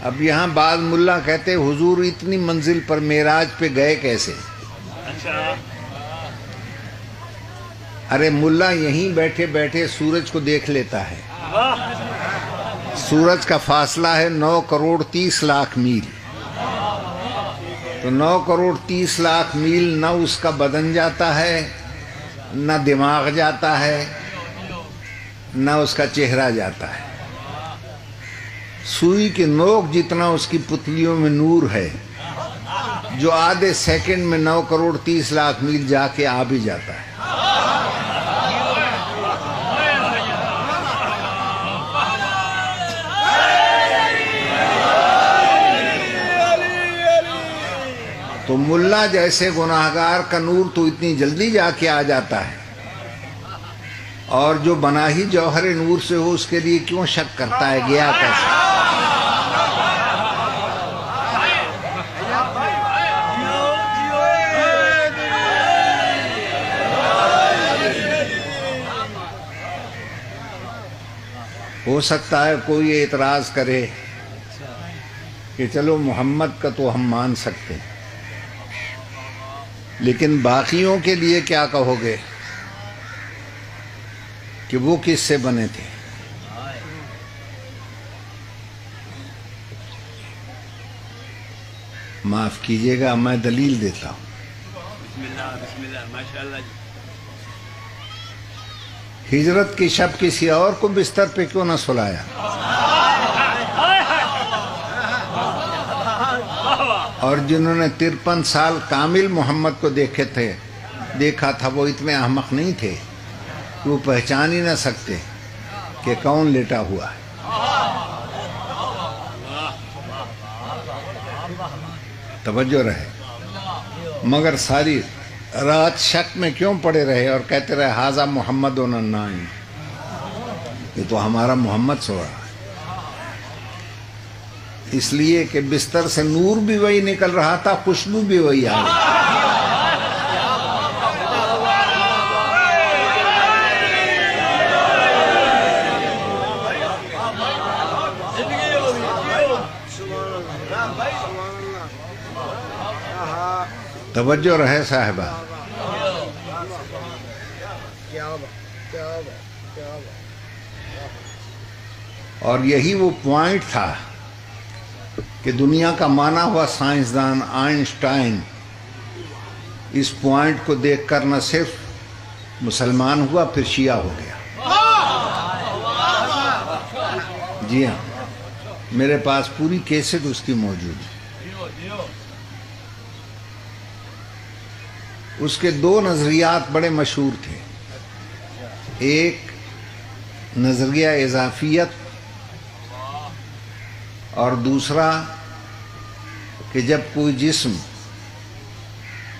اب یہاں بعض ملا کہتے حضور اتنی منزل پر معراج پہ گئے کیسے؟ ارے ملا یہیں بیٹھے بیٹھے سورج کو دیکھ لیتا ہے. سورج کا فاصلہ ہے 9,30,00,000 میل. تو 9,30,00,000 میل نہ اس کا بدن جاتا ہے، نہ دماغ جاتا ہے، نہ اس کا چہرہ جاتا ہے. سوئی کی نوک جتنا اس کی پتلیوں میں نور ہے، جو آدھے سیکنڈ میں 9,30,00,000 میل جا کے آ بھی جاتا ہے. تو ملا جیسے گناہگار کا نور تو اتنی جلدی جا کے آ جاتا ہے، اور جو بنا ہی جوہر نور سے ہو اس کے لیے کیوں شک کرتا ہے گیا کیسے؟ ہو سکتا ہے کوئی اعتراض کرے کہ چلو محمد کا تو ہم مان سکتے ہیں، لیکن باقیوں کے لیے کیا کہو گے کہ وہ کس سے بنے تھے؟ معاف کیجیے گا، میں دلیل دیتا ہوں. بسم اللہ ماشاءاللہ. ہجرت کی شب کسی اور کو بستر پہ کیوں نہ سلایا؟ اور جنہوں نے 53 سال کامل محمد کو دیکھا تھا، وہ اتنے احمق نہیں تھے کہ وہ پہچان ہی نہ سکتے کہ کون لیٹا ہوا ہے. توجہ رہے. مگر ساری رات شک میں کیوں پڑے رہے اور کہتے رہے ھذا محمد نائم، یہ تو ہمارا محمد سو رہا ہے. اس لیے کہ بستر سے نور بھی وہی نکل رہا تھا، خوشبو بھی وہی آ رہی. توجہ رہے صاحبہ. اور یہی وہ پوائنٹ تھا کہ دنیا کا مانا ہوا سائنسدان آئنسٹائن اس پوائنٹ کو دیکھ کر نہ صرف مسلمان ہوا، پھر شیعہ ہو گیا. جی ہاں، میرے پاس پوری کیسٹ اس کی موجود ہے. اس کے 2 نظریات بڑے مشہور تھے. ایک نظریہ اضافیت، اور دوسرا کہ جب کوئی جسم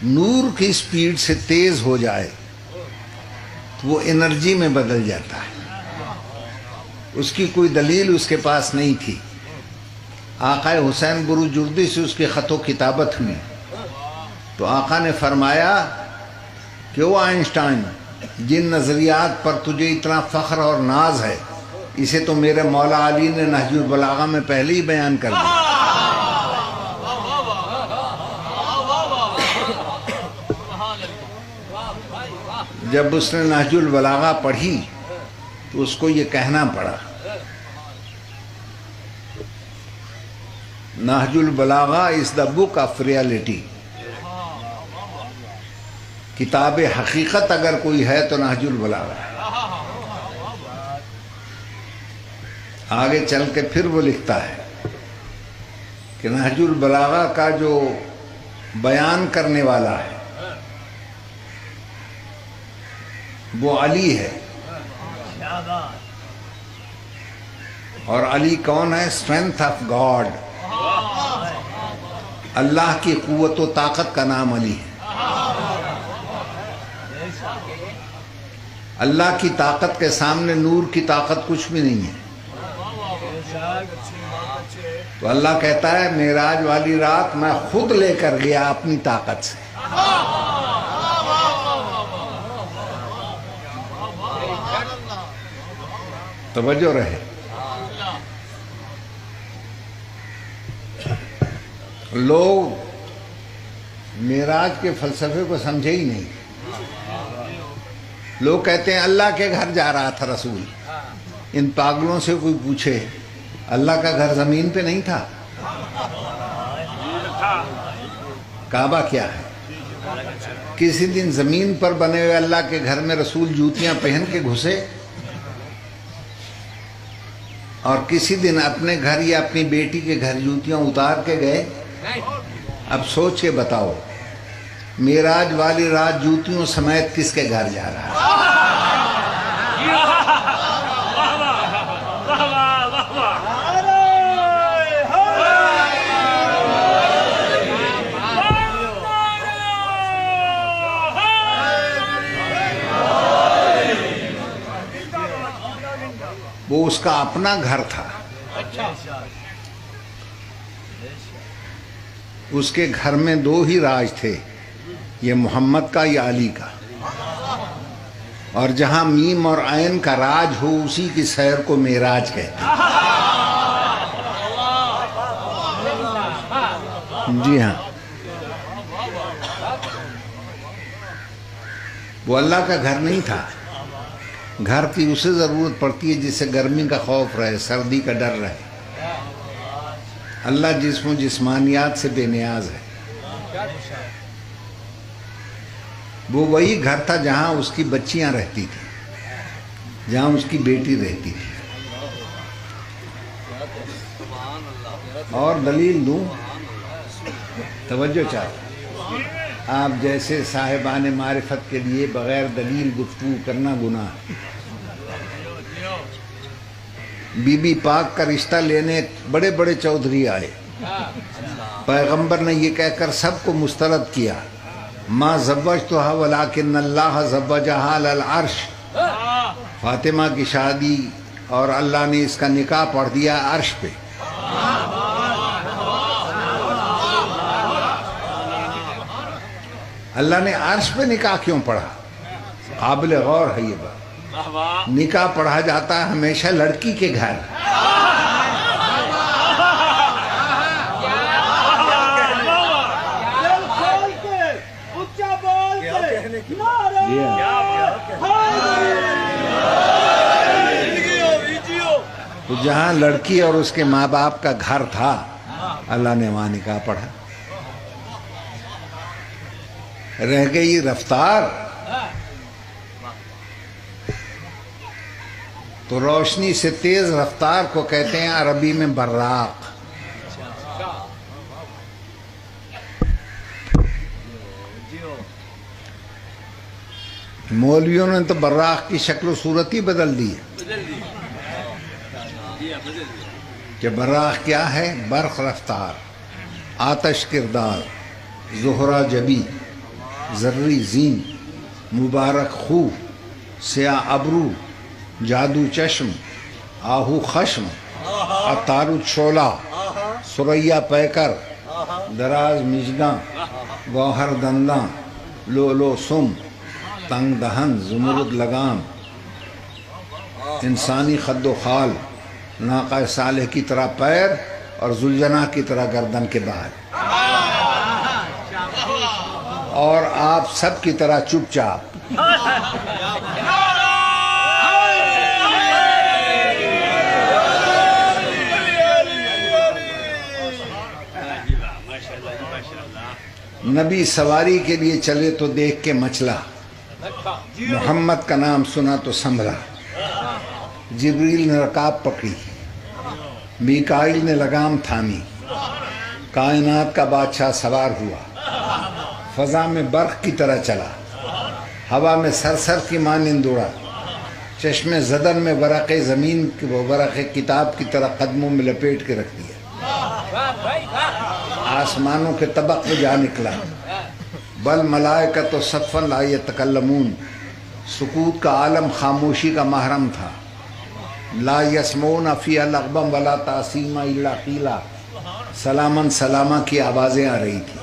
نور کی سپیڈ سے تیز ہو جائے تو وہ انرجی میں بدل جاتا ہے. اس کی کوئی دلیل اس کے پاس نہیں تھی. آقا حسین بروجردی سے اس کی خط و کتابت ہوئی تو آقا نے فرمایا کہ وہ آئنسٹائن، جن نظریات پر تجھے اتنا فخر اور ناز ہے، اسے تو میرے مولا علی نے نہج البلاغہ میں پہلے ہی بیان کر دیا. جب اس نے نہج البلاغہ پڑھی تو اس کو یہ کہنا پڑا، نہج البلاغہ از دا بک آف ریالٹی. کتاب حقیقت اگر کوئی ہے تو نہج البلاغہ ہے. آگے چل کے پھر وہ لکھتا ہے کہ نہج البلاغہ کا جو بیان کرنے والا ہے وہ علی ہے. اور علی کون ہے؟ اسٹرینتھ آف گاڈ، اللہ کی قوت و طاقت کا نام علی ہے. اللہ کی طاقت کے سامنے نور کی طاقت کچھ بھی نہیں ہے. تو اللہ کہتا ہے معراج والی رات میں خود لے کر گیا اپنی طاقت سے. توجہ رہے. لوگ معراج کے فلسفے کو سمجھے ہی نہیں. لوگ کہتے ہیں اللہ کے گھر جا رہا تھا رسول. ان پاگلوں سے کوئی پوچھے اللہ کا گھر زمین پہ نہیں تھا؟ کعبہ کیا ہے؟ کسی دن زمین پر بنے ہوئے اللہ کے گھر میں رسول جوتیاں پہن کے گھسے اور کسی دن اپنے گھر یا اپنی بیٹی کے گھر جوتیاں اتار کے گئے؟ اب سوچ کے بتاؤ معراج والی رات جوتیوں سمیت کس کے گھر جا رہا ہے؟ وہ اس کا اپنا گھر تھا. اس کے گھر میں دو ہی راج تھے، یہ محمد کا یا علی کا. اور جہاں میم اور عین کا راج ہو اسی کی سیر کو معراج کہتے ہیں. جی ہاں، وہ اللہ کا گھر نہیں تھا. گھر کی اسے ضرورت پڑتی ہے جسے گرمی کا خوف رہے، سردی کا ڈر رہے. اللہ جسم و جسمانیات سے بے نیاز ہے. وہ وہی گھر تھا جہاں اس کی بچیاں رہتی تھیں، جہاں اس کی بیٹی رہتی تھی. اور دلیل دوں، توجہ چاہتا. آپ جیسے صاحبان معرفت کے لیے بغیر دلیل گفتگو کرنا گناہ ہے. بی بی پاک کا رشتہ لینے بڑے بڑے چودھری آئے. پیغمبر نے یہ کہہ کر سب کو مسترد کیا، ما زوجتها ولکن اللہ زوجها علی العرش. فاطمہ کی شادی اور اللہ نے اس کا نکاح پڑھ دیا عرش پہ. اللہ نے عرش پہ نکاح کیوں پڑھا؟ قابل غور ہے یہ بات. نکاح پڑھا جاتا ہے ہمیشہ لڑکی کے گھر. تو جہاں لڑکی اور اس کے ماں باپ کا گھر تھا اللہ نے وہاں نکاح پڑھا. رہ گئی رفتار تو روشنی سے تیز رفتار کو کہتے ہیں عربی میں براق. مولویوں نے تو براق کی شکل و صورت ہی بدل دی ہے کہ براق کیا ہے؟ برق رفتار، آتش کردار، زہرہ جبی، زرری زین، مبارک خو، سیاہ ابرو، جادو چشم، آہو خشم، عطارد شعلہ، سریا پیکر، دراز مجداں، گوہر دنداں، لولو سم، تنگ دہن، زمرد لگام، انسانی خد و خال، ناقہ صالح کی طرح پیر اور ذوالجناح کی طرح گردن کے باہر، اور آپ سب کی طرح چپ چاپ. نبی سواری کے لیے چلے تو دیکھ کے مچلا، محمد کا نام سنا تو سنبھلا. جبریل نے رکاب پکڑی، میکائیل نے لگام تھامی، کائنات کا بادشاہ سوار ہوا، فضا میں برق کی طرح چلا، ہوا میں سرسر کی مانند اڑا، چشم زدن میں ورق زمین وہ ورق کتاب کی طرح قدموں میں لپیٹ کے رکھ دیا، آسمانوں کے طبق میں جا نکلا. بل ملائکۃ صفا لا یتکلمون، سکوت کا عالم خاموشی کا محرم تھا. لا یسمعون فیہا لغوا ولا تعصیما الا قیلا، سلامن سلامہ کی آوازیں آ رہی تھی.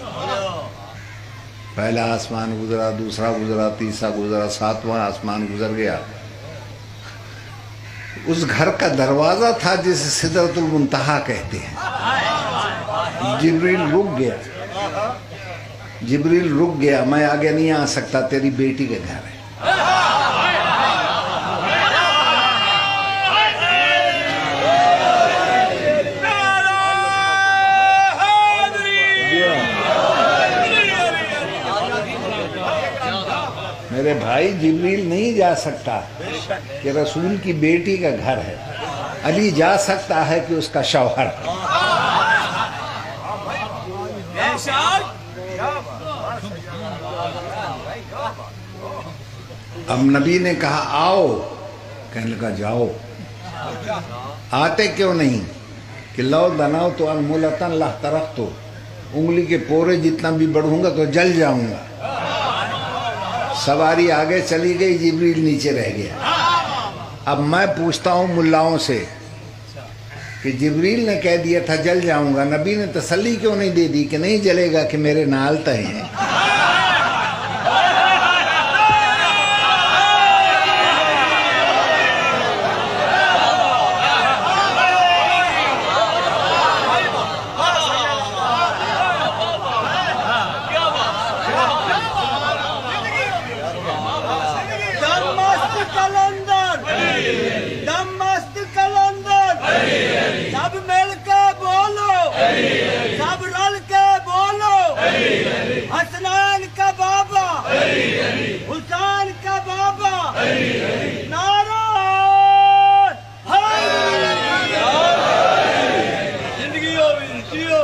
پہلا آسمان گزرا، دوسرا گزرا، تیسرا گزرا، ساتواں آسمان گزر گیا. اس گھر کا دروازہ تھا جسے سدرۃ المنتہا کہتے ہیں. جبریل رک گیا، جبریل رک گیا، میں آگے نہیں آ سکتا، تیری بیٹی کے گھر ہے۔ میرے بھائی جبریل نہیں جا سکتا کہ رسول کی بیٹی کا گھر ہے، علی جا سکتا ہے کہ اس کا شوہر ہے۔ اب نبی نے کہا آؤ، کہنے لگا جاؤ۔ آتے کیوں نہیں؟ کہ لو دناؤ تو انمولتن لہترقت، انگلی کے پورے جتنا بھی بڑھوں گا تو جل جاؤں گا۔ سواری آگے چلی گئی، جبریل نیچے رہ گیا۔ اب میں پوچھتا ہوں ملاؤں سے کہ جبریل نے کہہ دیا تھا جل جاؤں گا، نبی نے تسلی کیوں نہیں دے دی کہ نہیں جلے گا کہ میرے نال تہ ہیں؟ حسنان کا بابا، حسین کا بابا، نعرہ زندگی ہو جیو۔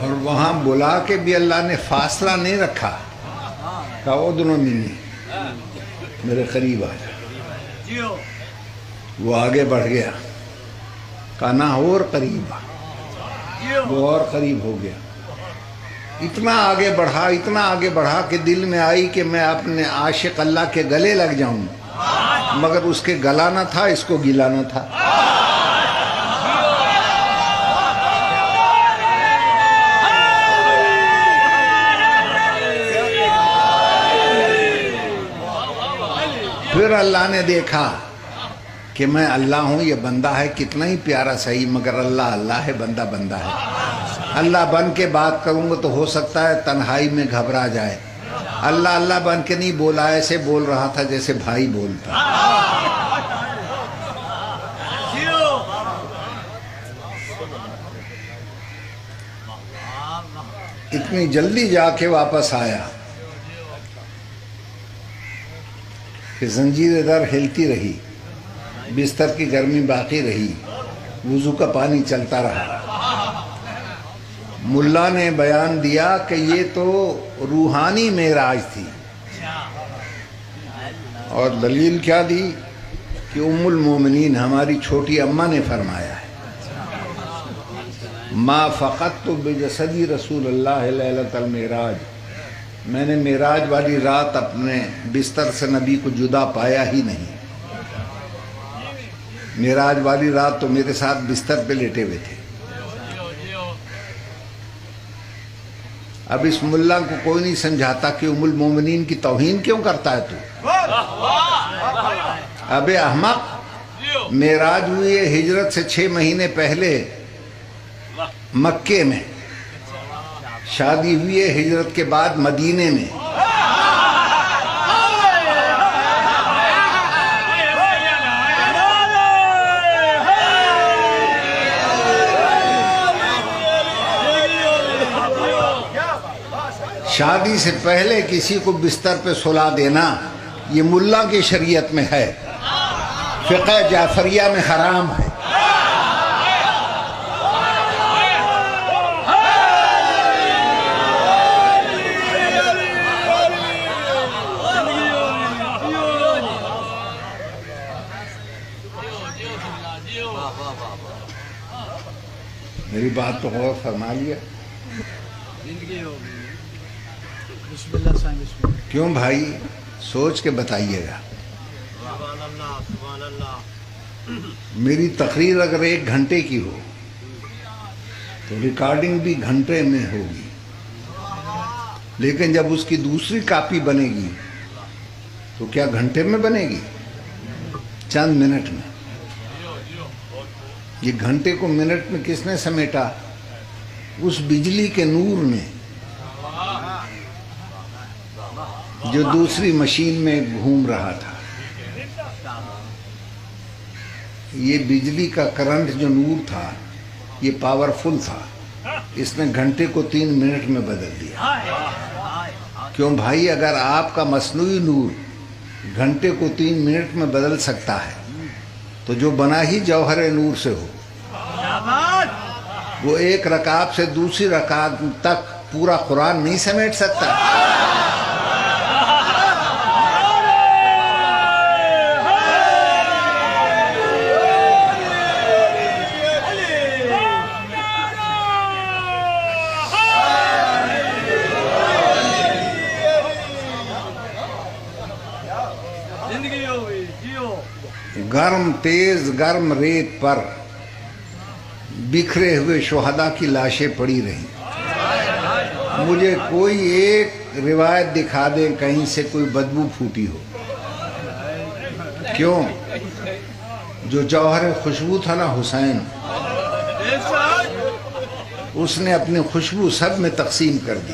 اور وہاں بلا کے بھی اللہ نے فاصلہ نہیں رکھا، کہا ادنو منی، میرے قریب آ جا۔ وہ آگے بڑھ گیا، کہا نہ اور قریب آ، وہ اور قریب ہو گیا۔ اتنا آگے بڑھا، اتنا آگے بڑھا کہ دل میں آئی کہ میں اپنے عاشق اللہ کے گلے لگ جاؤں، مگر اس کے گلا نہ تھا، اس کو گلا نہ تھا۔ پھر اللہ نے دیکھا کہ میں اللہ ہوں، یہ بندہ ہے کتنا ہی پیارا صحیح، مگر اللہ اللہ ہے، بندہ بندہ ہے۔ اللہ بن کے بات کروں گا تو ہو سکتا ہے تنہائی میں گھبرا جائے۔ اللہ اللہ بن کے نہیں بولا، ایسے بول رہا تھا جیسے بھائی بولتا۔ اتنی جلدی جا کے واپس آیا کہ زنجیر در ہلتی رہی، بستر کی گرمی باقی رہی، وضو کا پانی چلتا رہا۔ ملا نے بیان دیا کہ یہ تو روحانی معراج تھی، اور دلیل کیا دی کہ ام المومنین ہماری چھوٹی اماں نے فرمایا ہے، ما فقدت بجسدی رسول اللہ لیلۃ المعراج، میں نے معراج والی رات اپنے بستر سے نبی کو جدا پایا ہی نہیں۔ معراج والی رات تو میرے ساتھ بستر پہ لیٹے ہوئے تھے۔ اب اس ملا کو کوئی نہیں سمجھاتا کہ ام المومنین کی توہین کیوں کرتا ہے تو؟ اب احمق، معراج ہوئی ہے ہجرت سے 6 مہینے پہلے مکے میں، شادی ہوئی ہے ہجرت کے بعد مدینے میں۔ شادی سے پہلے کسی کو بستر پہ سلا دینا یہ ملا کی شریعت میں ہے، فقہ جعفریہ میں حرام ہے۔ میری بات تو غور فرما لیا؟ کیوں بھائی؟ سوچ کے بتائیے گا۔ میری تقریر اگر 1 گھنٹے کی ہو تو ریکارڈنگ بھی گھنٹے میں ہوگی، لیکن جب اس کی دوسری کاپی بنے گی تو کیا گھنٹے میں بنے گی؟ چند منٹ میں۔ یہ گھنٹے کو منٹ میں کس نے سمیٹا؟ اس بجلی کے نور نے جو دوسری مشین میں گھوم رہا تھا، یہ بجلی کا کرنٹ جو نور تھا یہ پاورفل تھا، اس نے گھنٹے کو 3 منٹ میں بدل دیا۔ کیوں بھائی، اگر آپ کا مصنوعی نور گھنٹے کو 3 منٹ میں بدل سکتا ہے تو جو بنا ہی جوہر نور سے ہو، وہ ایک رکعت سے دوسری رکعت تک پورا قرآن نہیں سمیٹ سکتا؟ زندگی ہوئی جیو۔ گرم تیز گرم ریت پر بکھرے ہوئے شہداء کی لاشیں پڑی رہیں۔ مجھے کوئی ایک روایت دکھا دیں کہیں سے کوئی بدبو پھوٹی ہو۔ کیوں؟ جو جوہر خوشبو تھا نا حسین، اس نے اپنی خوشبو سب میں تقسیم کر دی۔